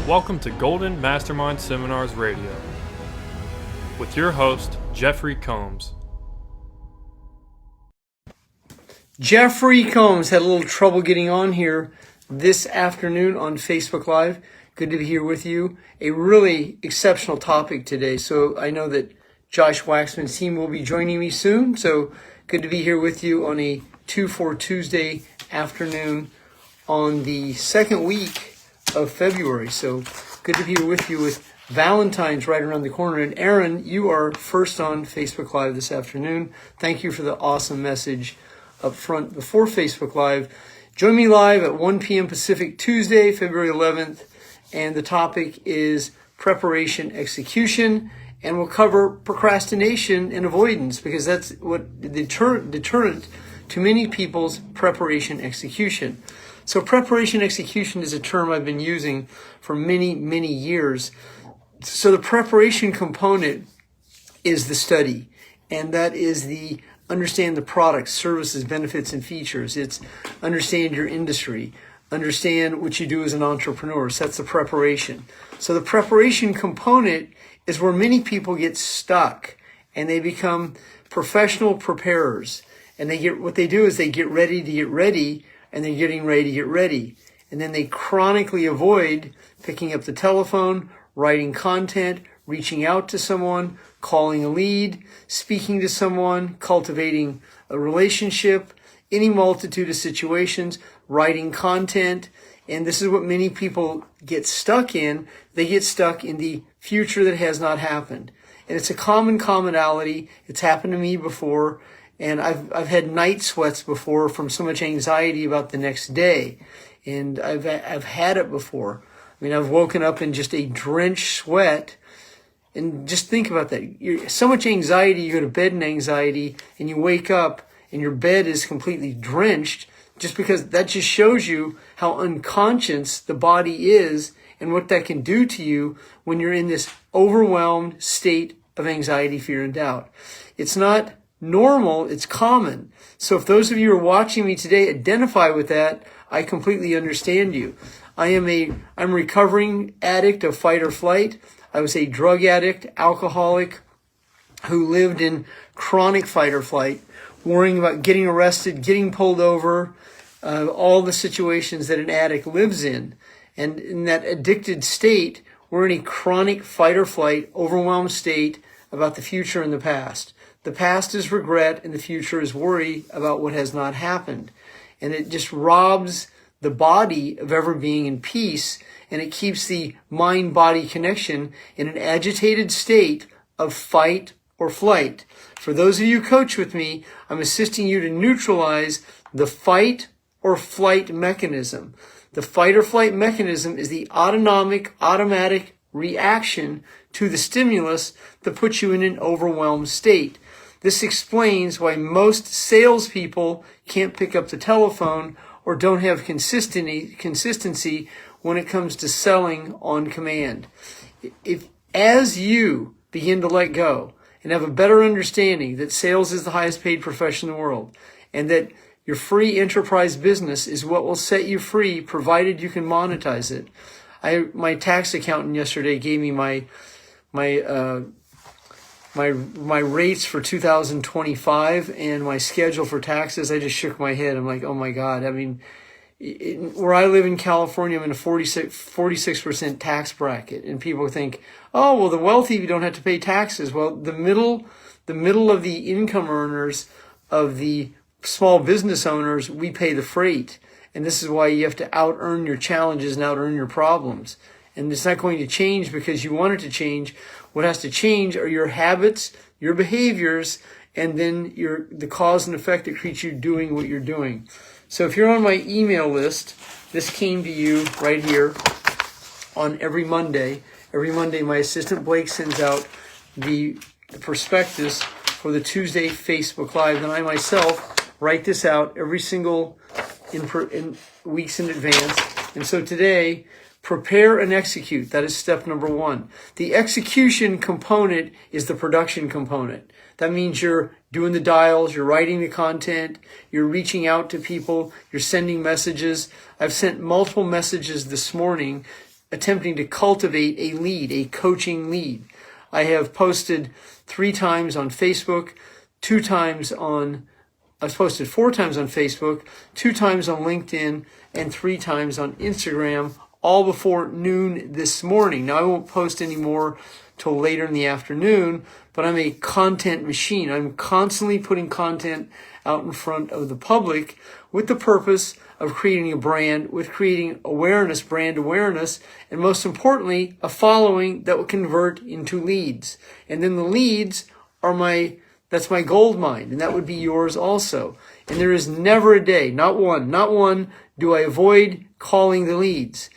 Welcome to Golden Mastermind Seminars Radio with your host, Jeffery Combs. Jeffery Combs had a little trouble getting on here this afternoon on Facebook Live. Good to be here with you. A really exceptional topic today. So I know that Josh Waxman's team will be joining me soon. So good to be here with you on a 2-4 Tuesday afternoon on the second week of February. So good to be here with you with Valentine's right around the corner. And Aaron, you are first on Facebook Live this afternoon. Thank you for the awesome message up front before Facebook Live. Join me live at 1 p.m. Pacific Tuesday, February 11th. And the topic is preparation execution. And we'll cover procrastination and avoidance because that's what the deterrent to many people's preparation execution. So preparation execution is a term I've been using for many, many years. So the preparation component is the study, and that is the understand the products, services, benefits, and features. It's understand your industry, understand what you do as an entrepreneur. So that's the preparation. So the preparation component is where many people get stuck and they become professional preparers. And what they do is they get ready to get ready, and they're getting ready to get ready. And then they chronically avoid picking up the telephone, writing content, reaching out to someone, calling a lead, speaking to someone, cultivating a relationship, any multitude of situations, writing content. And this is what many people get stuck in. They get stuck in the future that has not happened. And it's a commonality. It's happened to me before. And I've had night sweats before from so much anxiety about the next day. And I've had it before. I mean, I've woken up in just a drenched sweat. And just think about that. So much anxiety, you go to bed in anxiety, and you wake up and your bed is completely drenched, just because that just shows you how unconscious the body is and what that can do to you when you're in this overwhelmed state of anxiety, fear, and doubt. It's not normal, it's common. So if those of you who are watching me today identify with that, I completely understand you. I'm a recovering addict of fight or flight. I was a drug addict, alcoholic, who lived in chronic fight or flight, worrying about getting arrested, getting pulled over, all the situations that an addict lives in. And in that addicted state, we're in a chronic fight or flight, overwhelmed state about the future and the past. The past is regret and the future is worry about what has not happened. And it just robs the body of ever being in peace, and it keeps the mind-body connection in an agitated state of fight or flight. For those of you who coach with me, I'm assisting you to neutralize the fight or flight mechanism. The fight or flight mechanism is the automatic reaction to the stimulus that puts you in an overwhelmed state. This explains why most salespeople can't pick up the telephone or don't have consistency when it comes to selling on command. As you begin to let go and have a better understanding that sales is the highest paid profession in the world, and that your free enterprise business is what will set you free, provided you can monetize it. My tax accountant yesterday gave me my rates for 2025 and my schedule for taxes. I just shook my head. I'm like, oh my God. I mean, where I live in California, I'm in a 46% tax bracket. And people think, oh, well, the wealthy, you don't have to pay taxes. Well, the middle of the income earners, of the small business owners, we pay the freight. And this is why you have to out-earn your challenges and out-earn your problems. And it's not going to change because you want it to change. What has to change are your habits, your behaviors, and then the cause and effect that creates you doing what you're doing. So if you're on my email list, this came to you right here on every Monday. Every Monday, my assistant Blake sends out the prospectus for the Tuesday Facebook Live. And I myself write this out every single in weeks in advance. And so today, prepare and execute. That is step number 1. The execution component is the production component. That means you're doing the dials, you're writing the content, you're reaching out to people, you're sending messages. I've sent multiple messages this morning attempting to cultivate a lead, a coaching lead. I have posted 3 times on Facebook, I've posted 4 times on Facebook, 2 times on LinkedIn, and 3 times on Instagram, all before noon this morning. Now, I won't post any more till later in the afternoon, but I'm a content machine. I'm constantly putting content out in front of the public with the purpose of creating a brand, with creating awareness, brand awareness, and most importantly, a following that will convert into leads. And then the leads are that's my gold mine, and that would be yours also. And there is never a day, not one, do I avoid calling the leads,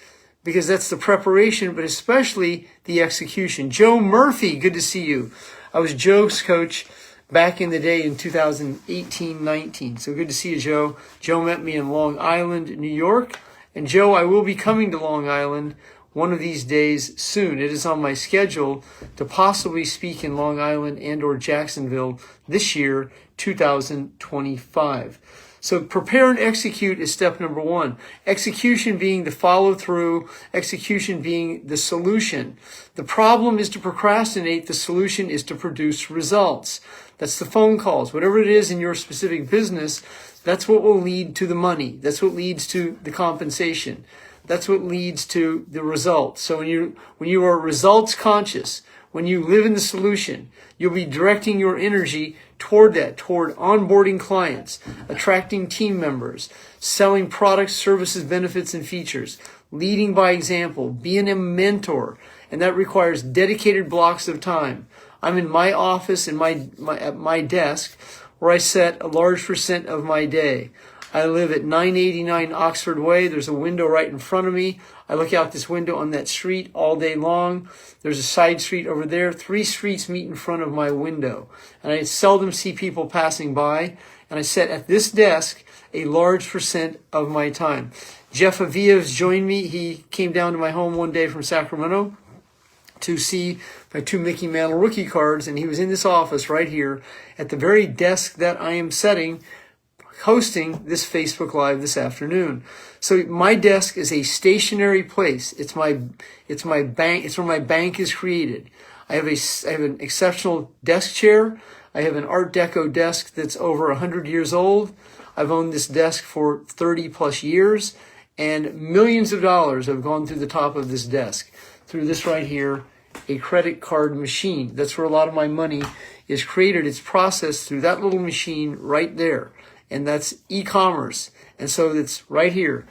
because that's the preparation, but especially the execution. Joe Murphy, good to see you. I was Joe's coach back in the day in 2018-19. So good to see you, Joe. Joe met me in Long Island, New York. And Joe, I will be coming to Long Island one of these days soon. It is on my schedule to possibly speak in Long Island and or Jacksonville this year, 2025. So prepare and execute is step number 1. Execution being the follow through, execution being the solution. The problem is to procrastinate. The solution is to produce results. That's the phone calls. Whatever it is in your specific business, that's what will lead to the money. That's what leads to the compensation. That's what leads to the results. So when you are results conscious, when you live in the solution, you'll be directing your energy toward that, toward onboarding clients, attracting team members, selling products, services, benefits, and features, leading by example, being a mentor, and that requires dedicated blocks of time. I'm in my office at my desk where I set a large percent of my day. I live at 989 Oxford Way. There's a window right in front of me. I look out this window on that street all day long. There's a side street over there. 3 streets meet in front of my window. And I seldom see people passing by. And I set at this desk a large percent of my time. Jeff Aviev's joined me. He came down to my home one day from Sacramento to see my 2 Mickey Mantle rookie cards. And he was in this office right here at the very desk that I am hosting this Facebook Live this afternoon. So my desk is a stationary place. It's my bank. It's where my bank is created. I have an exceptional desk chair. I have an Art Deco desk that's over 100 years old. I've owned this desk for 30 plus years, and millions of dollars have gone through the top of this desk, through this right here, a credit card machine. That's where a lot of my money is created. It's processed through that little machine right there. And that's e-commerce. And so it's right here.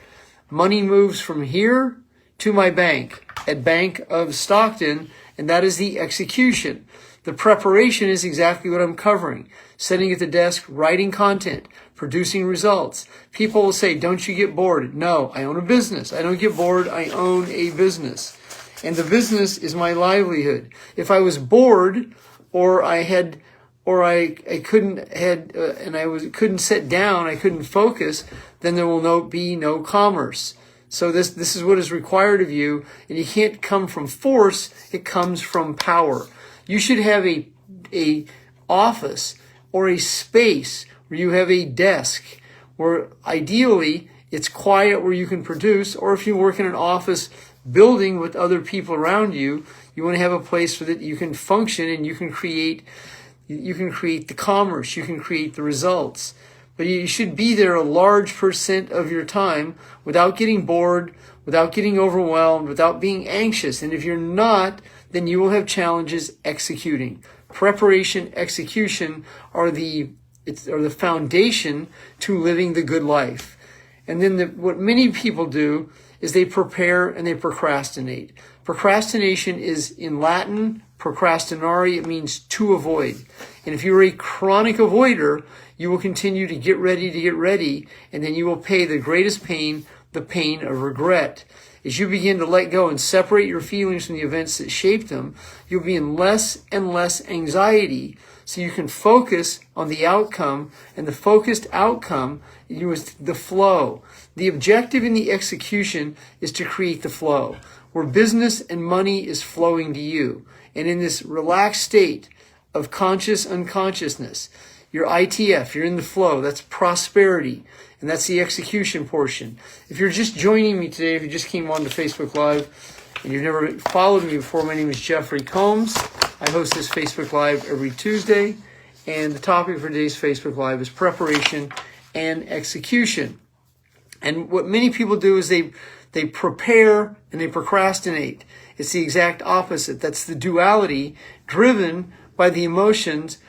Money moves from here to my bank at Bank of Stockton, and that is the execution. The preparation is exactly what I'm covering. Sitting at the desk, writing content, producing results. People will say, don't you get bored? No, I own a business. I don't get bored. I own a business. And the business is my livelihood. If I was bored or I couldn't sit down, I couldn't focus, then there will be no commerce. So this is what is required of you, and you can't come from force, it comes from power. You should have a office or a space where you have a desk where ideally it's quiet, where you can produce, or if you work in an office building with other people around you, you want to have a place so that you can function and you can create the commerce, you can create the results. But you should be there a large percent of your time without getting bored, without getting overwhelmed, without being anxious. And if you're not, then you will have challenges executing. Preparation, execution are the foundation to living the good life. And then what many people do is they prepare and they procrastinate. Procrastination is in Latin, procrastinare, it means to avoid. And if you're a chronic avoider, you will continue to get ready, and then you will pay the greatest pain, the pain of regret. As you begin to let go and separate your feelings from the events that shaped them, you'll be in less and less anxiety, so you can focus on the outcome, and the focused outcome is the flow. The objective in the execution is to create the flow, where business and money is flowing to you. And in this relaxed state of conscious unconsciousness, your ITF, you're in the flow, that's prosperity, and that's the execution portion. If you're just joining me today, if you just came on to Facebook Live, and you've never followed me before, my name is Jeffrey Combs. I host this Facebook Live every Tuesday, and the topic for today's Facebook Live is preparation and execution. And what many people do is they prepare and they procrastinate. It's the exact opposite. That's the duality driven by the emotions,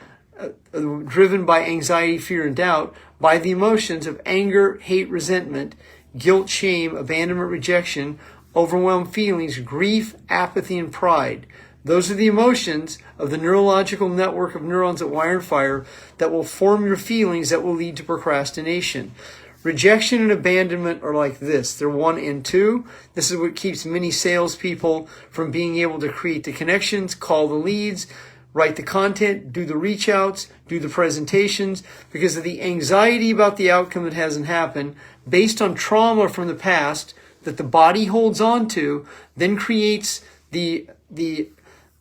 driven by anxiety, fear, and doubt, by the emotions of anger, hate, resentment, guilt, shame, abandonment, rejection, overwhelmed feelings, grief, apathy, and pride. Those are the emotions of the neurological network of neurons that wire and fire that will form your feelings that will lead to procrastination. Rejection and abandonment are like this. They're 1 and 2. This is what keeps many salespeople from being able to create the connections, call the leads, write the content, do the reach outs, do the presentations, because of the anxiety about the outcome that hasn't happened, based on trauma from the past that the body holds on to, then creates the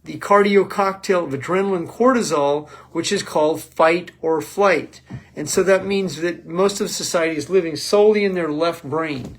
cardio cocktail of adrenaline, cortisol, which is called fight or flight. And so that means that most of society is living solely in their left brain.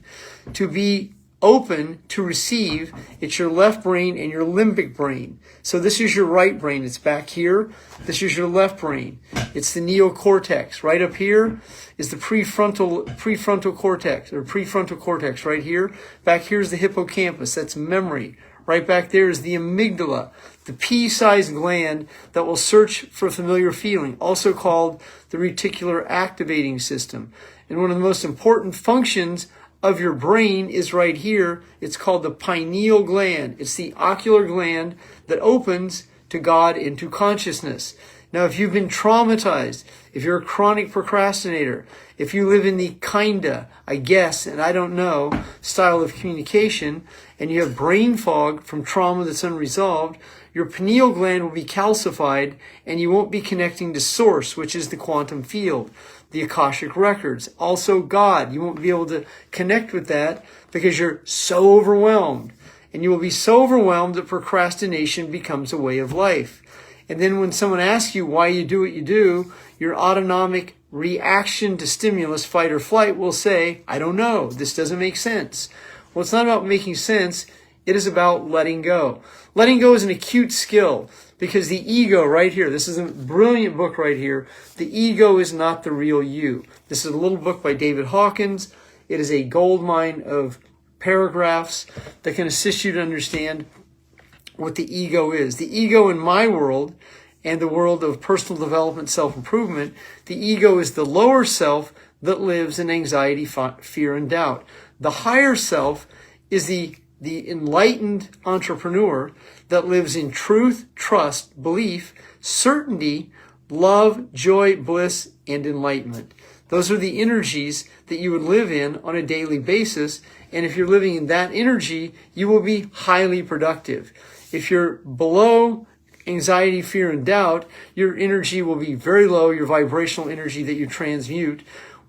To be open to receive, it's your left brain and your limbic brain. So this is your right brain. It's back here. This is your left brain. It's the neocortex. Right up here is the prefrontal cortex, or prefrontal cortex right here. Back here is the hippocampus. That's memory. Right back there is the amygdala, the pea-sized gland that will search for familiar feeling, also called the reticular activating system. And one of the most important functions of your brain is right here. It's called the pineal gland. It's the ocular gland that opens to God and to consciousness. Now, if you've been traumatized, if you're a chronic procrastinator, if you live in the kinda, I guess, and I don't know, style of communication, and you have brain fog from trauma that's unresolved, your pineal gland will be calcified and you won't be connecting to source, which is the quantum field, the Akashic records, also God. You won't be able to connect with that because you're so overwhelmed. And you will be so overwhelmed that procrastination becomes a way of life. And then when someone asks you why you do what you do, your autonomic reaction to stimulus, fight or flight, will say, I don't know, this doesn't make sense. Well, it's not about making sense. It is about letting go. Letting go is an acute skill because the ego right here, this is a brilliant book right here. The ego is not the real you. This is a little book by David Hawkins. It is a goldmine of paragraphs that can assist you to understand what the ego is. The ego in my world and the world of personal development, self-improvement, the ego is the lower self that lives in anxiety, fear, and doubt. The higher self is the enlightened entrepreneur that lives in truth, trust, belief, certainty, love, joy, bliss, and enlightenment. Those are the energies that you would live in on a daily basis. And if you're living in that energy, you will be highly productive. If you're below anxiety, fear, and doubt, your energy will be very low. Your vibrational energy that you transmute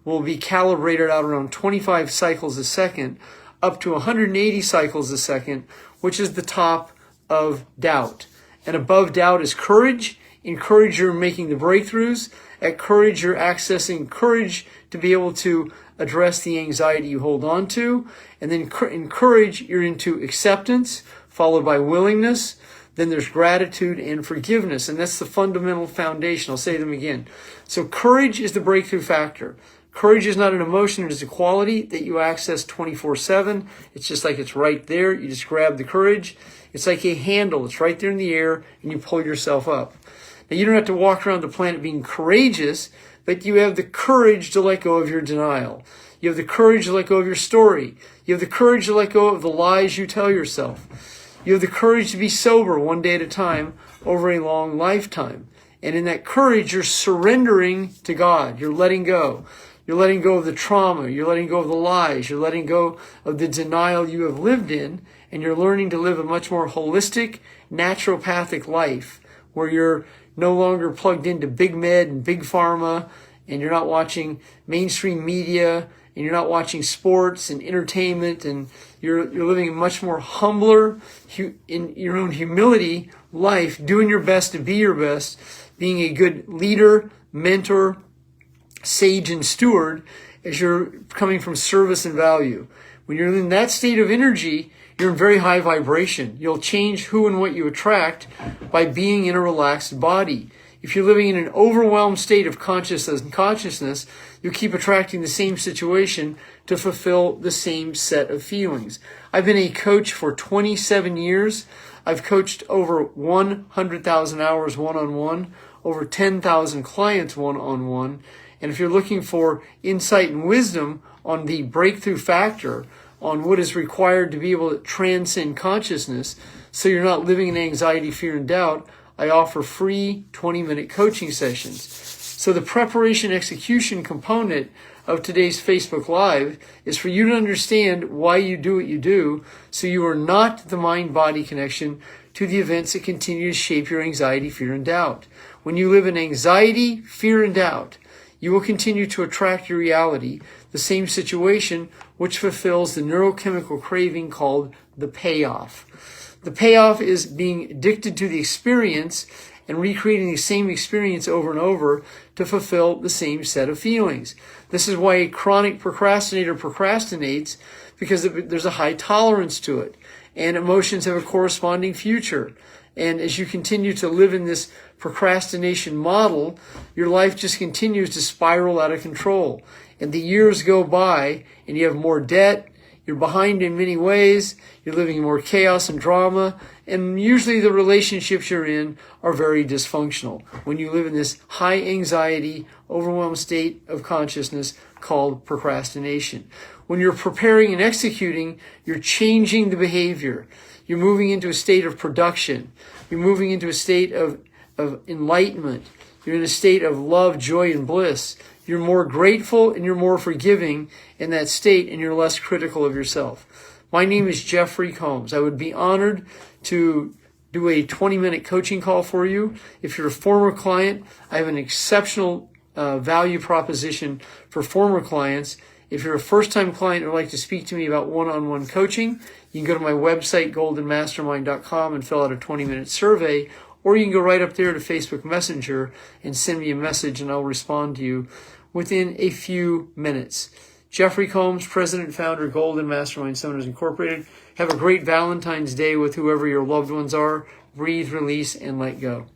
will be calibrated out around 25 cycles a second, up to 180 cycles a second, which is the top of doubt. And above doubt is courage. In courage, you're making the breakthroughs. At courage, you're accessing courage to be able to address the anxiety you hold on to. And then in courage, you're into acceptance, followed by willingness. Then there's gratitude and forgiveness. And that's the fundamental foundation. I'll say them again. So courage is the breakthrough factor. Courage is not an emotion. It is a quality that you access 24/7. It's just like it's right there. You just grab the courage. It's like a handle. It's right there in the air, and you pull yourself up. Now, you don't have to walk around the planet being courageous, but you have the courage to let go of your denial. You have the courage to let go of your story. You have the courage to let go of the lies you tell yourself. You have the courage to be sober one day at a time over a long lifetime. And in that courage, you're surrendering to God. You're letting go. You're letting go of the trauma. You're letting go of the lies. You're letting go of the denial you have lived in. And you're learning to live a much more holistic, naturopathic life where you're no longer plugged into big med and big pharma, and you're not watching mainstream media, and you're not watching sports and entertainment, and you're living a much more humbler, in your own humility life, doing your best to be your best, being a good leader, mentor, sage, and steward as you're coming from service and value. When you're in that state of energy, you're in very high vibration. You'll change who and what you attract by being in a relaxed body. If you're living in an overwhelmed state of consciousness, you'll keep attracting the same situation to fulfill the same set of feelings. I've been a coach for 27 years. I've coached over 100,000 hours one-on-one, over 10,000 clients one-on-one. And if you're looking for insight and wisdom on the breakthrough factor, on what is required to be able to transcend consciousness so you're not living in anxiety, fear, and doubt, I offer free 20-minute coaching sessions. So the preparation execution component of today's Facebook Live is for you to understand why you do what you do, so you are not the mind-body connection to the events that continue to shape your anxiety, fear, and doubt. When you live in anxiety, fear, and doubt, you will continue to attract your reality, the same situation which fulfills the neurochemical craving called the payoff. The payoff is being addicted to the experience and recreating the same experience over and over to fulfill the same set of feelings. This is why a chronic procrastinator procrastinates, because there's a high tolerance to it, and emotions have a corresponding future. And as you continue to live in this procrastination model, your life just continues to spiral out of control. And the years go by, and you have more debt, you're behind in many ways, you're living in more chaos and drama, and usually the relationships you're in are very dysfunctional when you live in this high anxiety, overwhelmed state of consciousness called procrastination. When you're preparing and executing, you're changing the behavior. You're moving into a state of production. You're moving into a state of enlightenment. You're in a state of love, joy, and bliss. You're more grateful and you're more forgiving in that state, and you're less critical of yourself. My name is Jeffery Combs. I would be honored to do a 20-minute coaching call for you. If you're a former client, I have an exceptional value proposition for former clients. If you're a first-time client and would like to speak to me about one-on-one coaching, you can go to my website, goldenmastermind.com, and fill out a 20-minute survey, or you can go right up there to Facebook Messenger and send me a message, and I'll respond to you within a few minutes. Jeffery Combs, President and Founder of Golden Mastermind Seminars Incorporated. Have a great Valentine's Day with whoever your loved ones are. Breathe, release, and let go.